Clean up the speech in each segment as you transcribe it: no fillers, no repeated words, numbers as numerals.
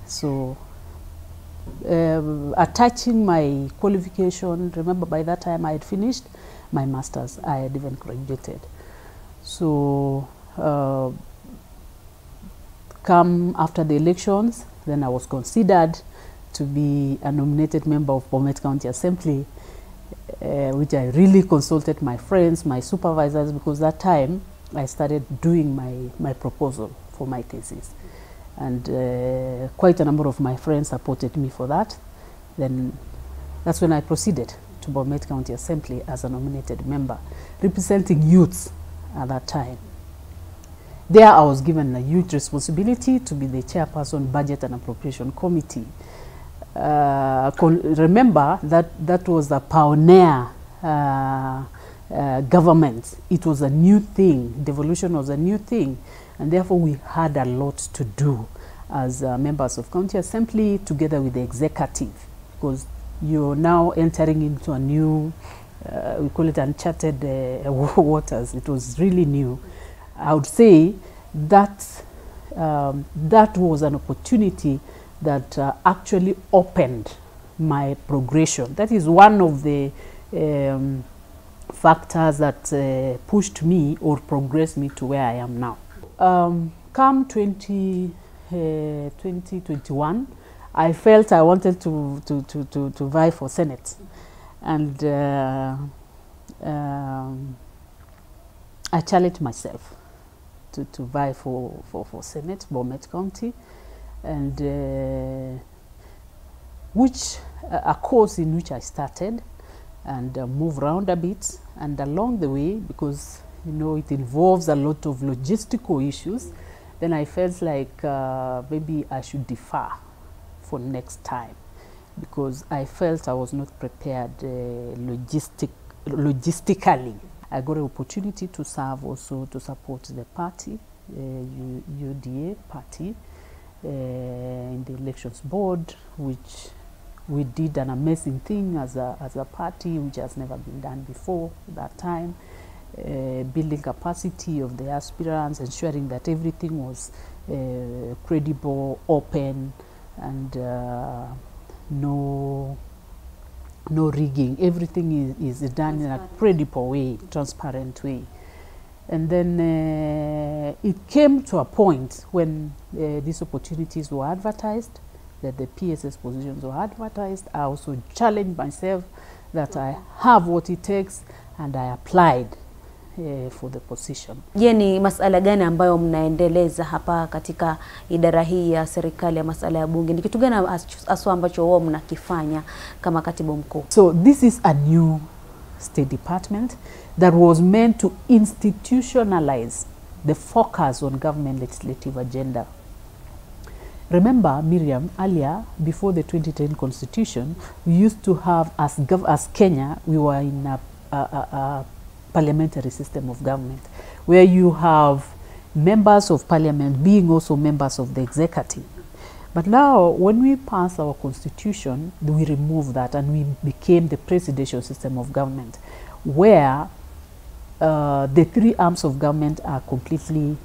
So attaching my qualification, remember by that time I had finished my master's, I had even graduated. So come after the elections, then I was considered to be a nominated member of Bomet County Assembly, which I really consulted my friends, my supervisors, because that time I started doing my proposal for my thesis. And quite a number of my friends supported me for that. Then that's when I proceeded to Bomet County Assembly as a nominated member, representing youths at that time. There I was given a huge responsibility to be the chairperson, Budget and Appropriation Committee. Remember that was a pioneer government. It was a new thing. Devolution was a new thing. And therefore, we had a lot to do as members of County Assembly together with the executive, because you're now entering into a new, we call it uncharted waters. It was really new. I would say that that was an opportunity that actually opened my progression. That is one of the factors that pushed me or progressed me to where I am now. Come 2021, I felt I wanted to vie for Senate, and I challenged myself to vie for Senate, Bomet County, and a course in which I started and moved around a bit, and along the way, because you know, it involves a lot of logistical issues, then I felt like maybe I should defer for next time, because I felt I was not prepared logistically. I got an opportunity to serve also to support the party, UDA party, in the elections board, which we did an amazing thing as a party, which has never been done before that time. Building capacity of the aspirants, ensuring that everything was credible, open, and no rigging. Everything is done in a credible way, transparent way. And then it came to a point when these opportunities were advertised, that the PSS positions were advertised. I also challenged myself that I have what it takes, and I applied for the position. Je, ni masala gani ambayo mnaendeleza hapa katika idara hii ya serikali ya masala ya bunge? Ni kitu gani aswa ambacho wao mnakifanya kama katibu mkuu? So this is a new State Department that was meant to institutionalize the focus on government legislative agenda. Remember, Miriam, earlier, before the 2010 Constitution, we used to have, as Kenya, we were in a parliamentary system of government, where you have members of parliament being also members of the executive. But now, when we passed our constitution, we removed that and we became the presidential system of government, where the three arms of government are completely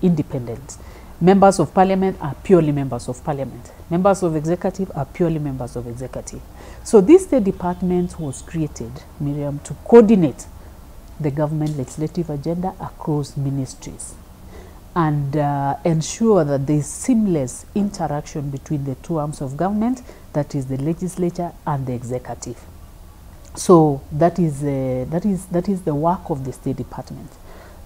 independent. Members of parliament are purely members of parliament. Members of executive are purely members of executive. So this State Department was created, Miriam, to coordinate the government legislative agenda across ministries and ensure that there is seamless interaction between the two arms of government, that is the legislature and the executive. So that is the work of the State Department,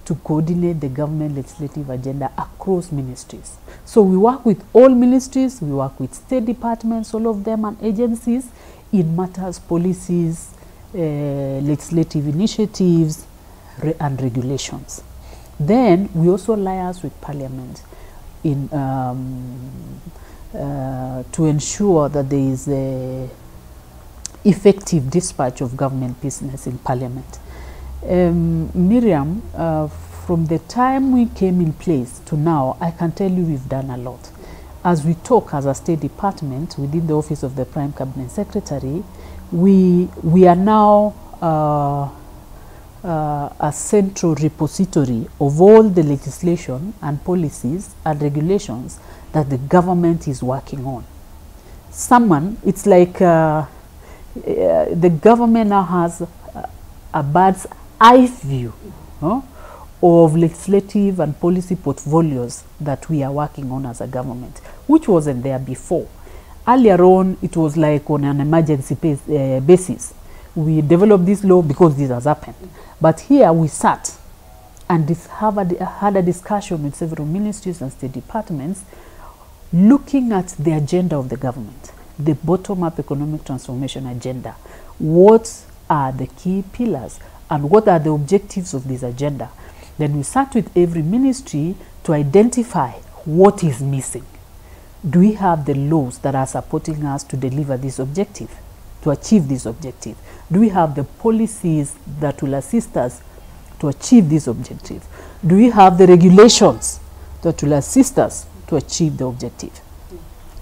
to coordinate the government legislative agenda across ministries. So we work with all ministries, we work with state departments, all of them, and agencies in matters, policies, legislative initiatives, and regulations. Then we also liaise with Parliament in to ensure that there is a effective dispatch of government business in Parliament. Miriam, from the time we came in place to now, I can tell you we've done a lot. As we talk as a State Department within the Office of the Prime Cabinet Secretary, we are now a central repository of all the legislation and policies and regulations that the government is working on. It's like the government now has a bird's eye view of legislative and policy portfolios that we are working on as a government, which wasn't there before. Earlier on, it was like on an emergency basis. We developed this law because this has happened. But here we sat and had a discussion with several ministries and state departments looking at the agenda of the government, the bottom-up economic transformation agenda. What are the key pillars and what are the objectives of this agenda? Then we sat with every ministry to identify what is missing. Do we have the laws that are supporting us to deliver this objective, to achieve this objective? Do we have the policies that will assist us to achieve this objective? Do we have the regulations that will assist us to achieve the objective?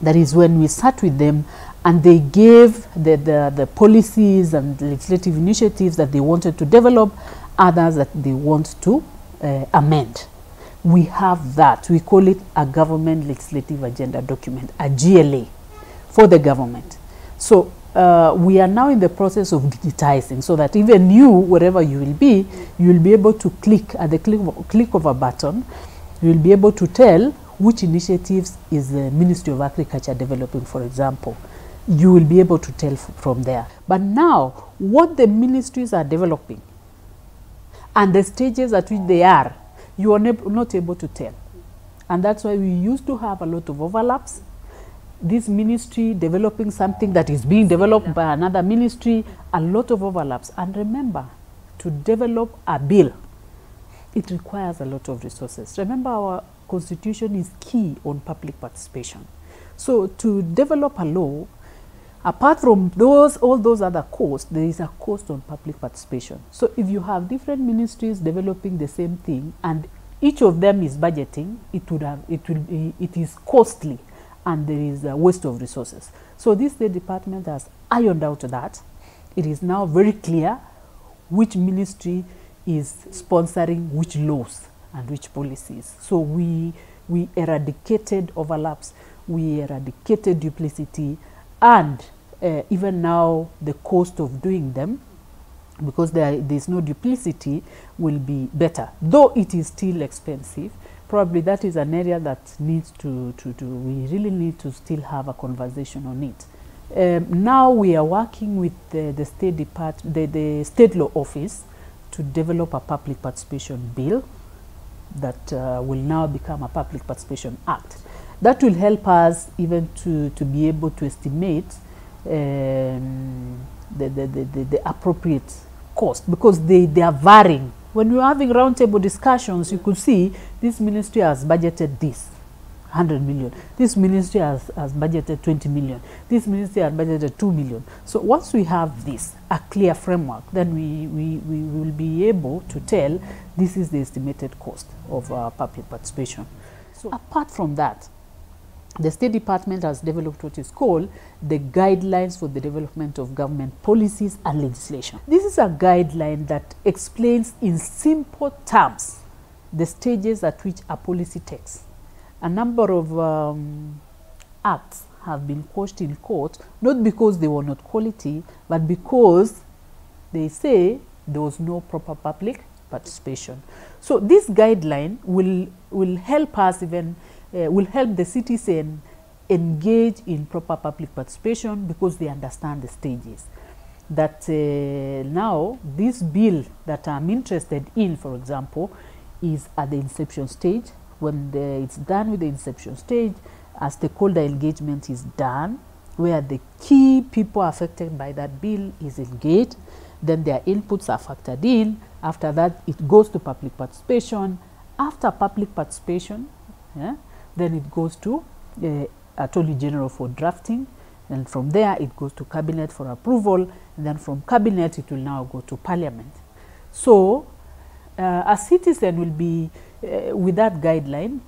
That is when we sat with them and they gave the policies and legislative initiatives that they wanted to develop, others that they want to amend. We have that. We call it a government legislative agenda document, a GLA, for the government. So we are now in the process of digitizing so that even you, wherever you will be able to click at the click of a button. You will be able to tell which initiatives is the Ministry of Agriculture developing, for example. You will be able to tell from there. But now, what the ministries are developing and the stages at which they are, you are not able to tell. And that's why we used to have a lot of overlaps. This ministry developing something that is being developed by another ministry, a lot of overlaps. And remember, to develop a bill, it requires a lot of resources. Remember, our constitution is key on public participation. So to develop a law, apart from all those other costs, there is a cost on public participation. So if you have different ministries developing the same thing and each of them is budgeting, it is costly and there is a waste of resources. So this State Department has ironed out that. It is now very clear which ministry is sponsoring which laws and which policies. So we eradicated overlaps, we eradicated duplicity, and even now the cost of doing them, because there is no duplicity, will be better. Though it is still expensive, probably that is an area that needs we really need to still have a conversation on it. Now we are working with the State Department, the State Law Office, to develop a public participation bill that will now become a Public Participation Act. That will help us even to be able to estimate the appropriate cost, because they are varying. When we are having roundtable discussions, you could see this ministry has budgeted this 100 million. This ministry has budgeted 20 million. This ministry has budgeted 2 million. So once we have this, a clear framework, then we will be able to tell this is the estimated cost of public participation. So apart from that, the State Department has developed what is called the Guidelines for the Development of Government Policies and Legislation. This is a guideline that explains in simple terms the stages at which a policy takes. A number of acts have been quashed in court, not because they were not quality, but because they say there was no proper public participation. So this guideline will help us will help the citizen engage in proper public participation because they understand the stages. That now this bill that I'm interested in, for example, is at the inception stage. When it's done with the inception stage, a stakeholder engagement is done, where the key people affected by that bill is engaged, then their inputs are factored in. After that, it goes to public participation. After public participation, then it goes to Attorney General for drafting, and from there it goes to Cabinet for approval, and then from Cabinet it will now go to Parliament. So a citizen will be, with that guideline,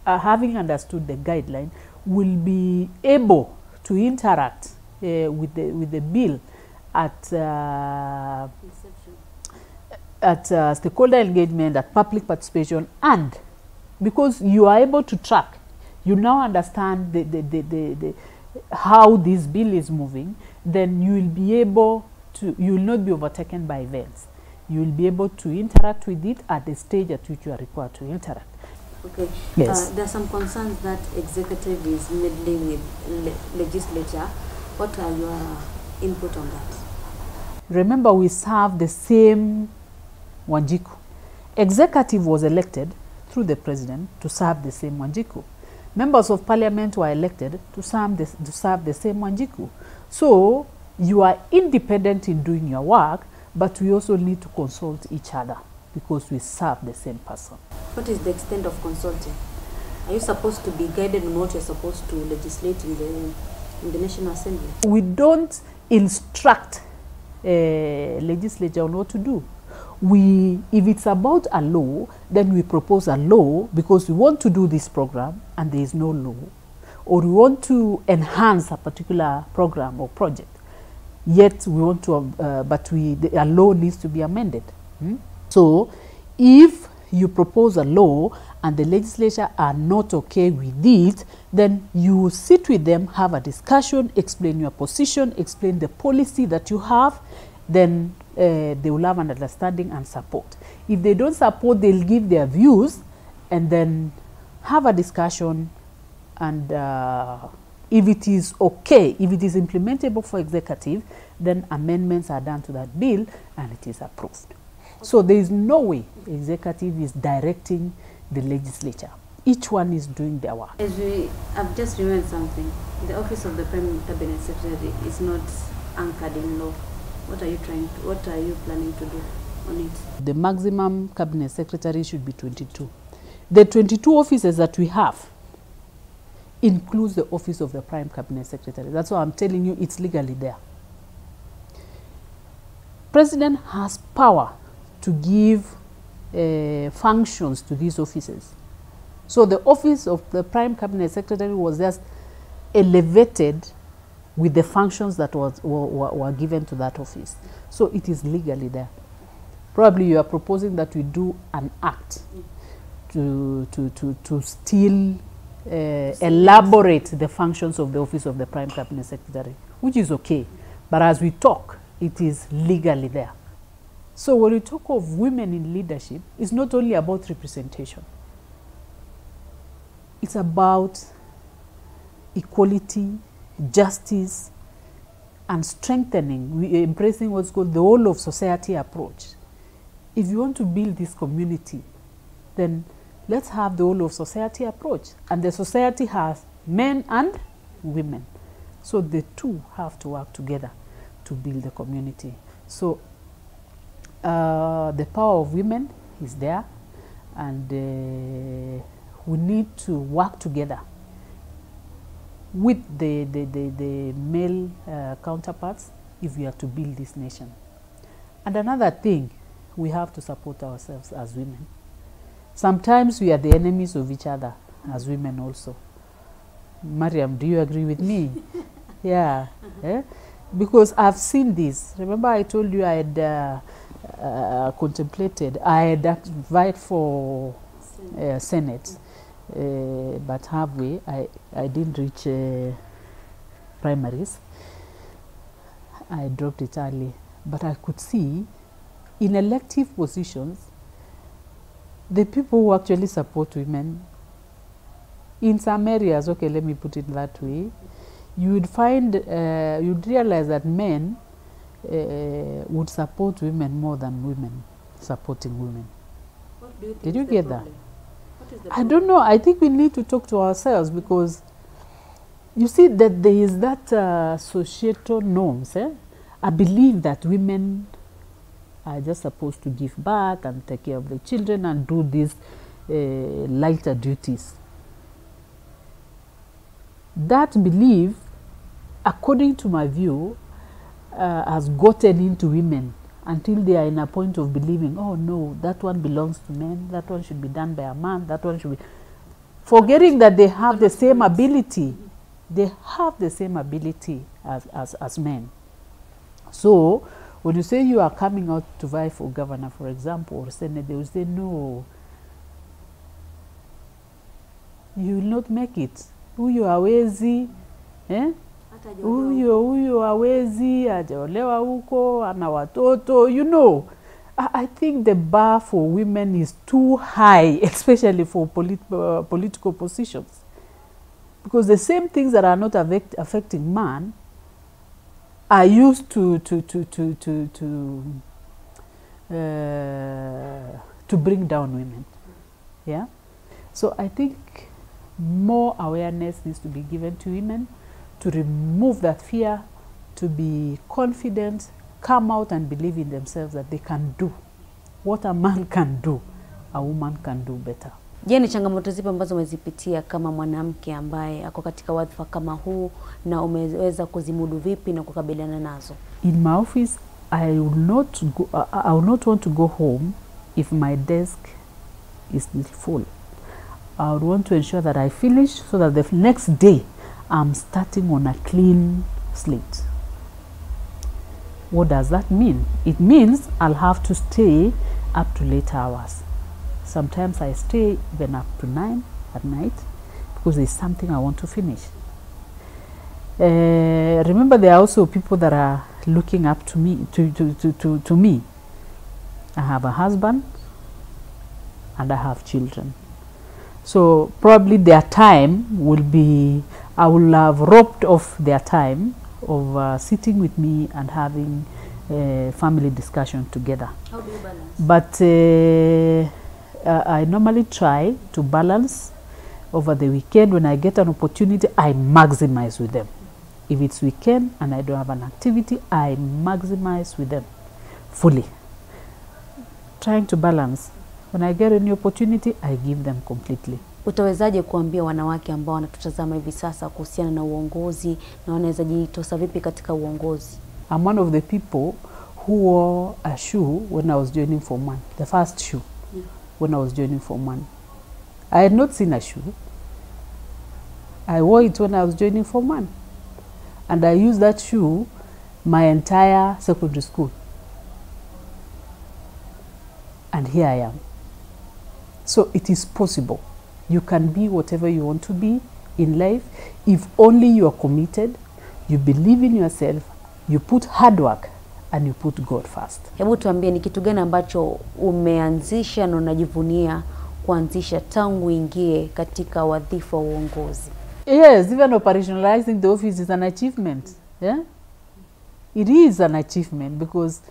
having understood the guideline, will be able to interact with the bill at stakeholder engagement, at public participation, and because you are able to track, you now understand how this bill is moving, then you will be able to, you will not be overtaken by events. You will be able to interact with it at the stage at which you are required to interact. Okay. Yes. There are some concerns that executive is meddling with legislature. What are your input on that? Remember, we serve the same Wanjiku. Executive was elected through the president to serve the same Wanjiku. Members of parliament were elected to serve the same Wanjiku. So you are independent in doing your work, but we also need to consult each other because we serve the same person. What is the extent of consulting? Are you supposed to be guided on what you're supposed to legislate in the National Assembly? We don't instruct legislature on what to do. If it's about a law, then we propose a law because we want to do this program and there is no law, or we want to enhance a particular program or project. Yet we want to, a law needs to be amended. So if you propose a law and the legislature are not okay with it, then you sit with them, have a discussion, explain your position, explain the policy that you have, then they will have an understanding and support. If they don't support, they'll give their views and then have a discussion, and if it is okay, if it is implementable for executive, then amendments are done to that bill and it is approved. So there is no way executive is directing the legislature. Each one is doing their work. I've just remembered something. The office of the Prime Cabinet Secretary is not anchored in law. What are you planning to do on it? The maximum cabinet secretary should be 22. The 22 offices that we have includes the office of the Prime Cabinet Secretary. That's why I'm telling you it's legally there. President has power to give functions to these offices. So the office of the Prime Cabinet Secretary was just elevated with the functions that were given to that office. So it is legally there. Probably you are proposing that we do an act to still elaborate the functions of the office of the Prime Cabinet Secretary, which is okay. But as we talk, it is legally there. So when we talk of women in leadership, it's not only about representation. It's about equality, justice, and strengthening, embracing what's called the whole of society approach. If you want to build this community, then let's have the whole of society approach. And the society has men and women. So the two have to work together to build the community. So the power of women is there, and we need to work together with the male counterparts if we are to build this nation. And another thing, we have to support ourselves as women. Sometimes we are the enemies of each other as women also. Mariam, do you agree with me? Yeah. Because I've seen this. Remember I told you I had contemplated, I had applied for Senate, but halfway I didn't reach primaries. I dropped it early. But I could see in elective positions, the people who actually support women, in some areas, okay, let me put it that way, you would find, you'd realize that men would support women more than women supporting women. What do you think? Did you get that? What is the I don't know. I think we need to talk to ourselves, because you see that there is that societal norms. I believe that women are just supposed to give back and take care of the children and do these lighter duties. That belief, according to my view, has gotten into women until they are in a point of believing, oh no, that one belongs to men, that one should be done by a man, that one should be... Forgetting that they have the same ability. They have the same ability as men. So, when you say you are coming out to vie for governor, for example, or senate, they will say, no, you will not make it. Huyo hawezi, huyo hawezi, hajaolewa huko, ana watoto, you know. I think the bar for women is too high, especially for political positions. Because the same things that are not affecting man are used to bring down women. Yeah. So I think more awareness needs to be given to women to remove that fear, to be confident, come out and believe in themselves that they can do what a man can do, a woman can do better. Je, ni changamoto zipi ambazo umezipitia kama mwanamke ambaye ako katika wadhifa kama huu, na umeweza kuzimudu vipi na kukabiliana nazo? In my office, I will not want to go home if my desk is still full. I would want to ensure that I finish so that the next day I'm starting on a clean slate. What does that mean? It means I'll have to stay up to late hours. Sometimes I stay even up to 9 at night because there's something I want to finish. Remember, there are also people that are looking up to me. To me. I have a husband and I have children. So probably their time will be, I will have robbed off their time of sitting with me and having family discussion together. How do you balance? But I normally try to balance over the weekend. When I get an opportunity, I maximize with them. If it's weekend and I don't have an activity, I maximize with them fully. Trying to balance. When I get any opportunity, I give them completely. Utawezaje kuambia wanawake ambao wanatutazama hivi sasa kuhusiana na uongozi na wanaweza jitosa vipi katika uongozi? I'm one of the people who wore a shoe when I was joining Form 1. The first shoe when I was joining Form 1. I had not seen a shoe. I wore it when I was joining Form 1. And I used that shoe my entire secondary school. And here I am. So it is possible. You can be whatever you want to be in life if only you are committed, you believe in yourself, you put hard work, and you put God first. Hebu tuambie ni kitu gani ambacho umeanzisha na unajivunia kuanzisha tangu ingie katika wadhifa wa uongozi? Yes, even operationalizing the office is an achievement. Yeah? It is an achievement because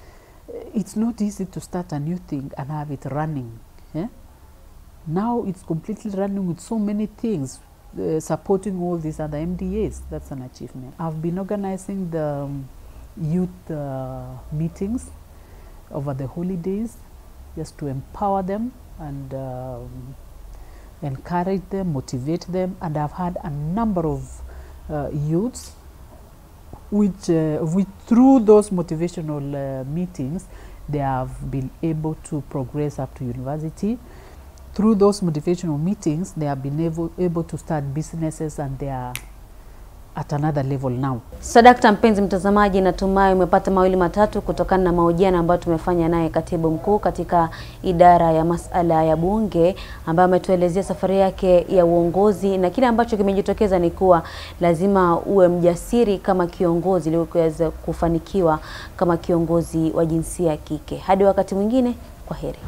it's not easy to start a new thing and have it running. Yeah? Now it's completely running with so many things, supporting all these other MDAs. That's an achievement. I've been organizing the youth meetings over the holidays just to empower them and encourage them, motivate them. And I've had a number of youths which through those motivational meetings, they have been able to progress up to university. Through those motivational meetings, they have been able to start businesses, and they are at another level now. Sadakta, mpenzi mtazamaji, natumai umepata mawili matatu kutokana na mahojiano ambayo tumefanya naye katibu mkuu katika idara ya masuala ya bunge, ambaye ametuelezea safari yake ya uongozi, na kile ambacho kimejitokeza ni kuwa lazima uwe mjasiri kama kiongozi ili uweze kufanikiwa kama kiongozi wa jinsia ya kike. Hadi wakati mwingine, kwaheri.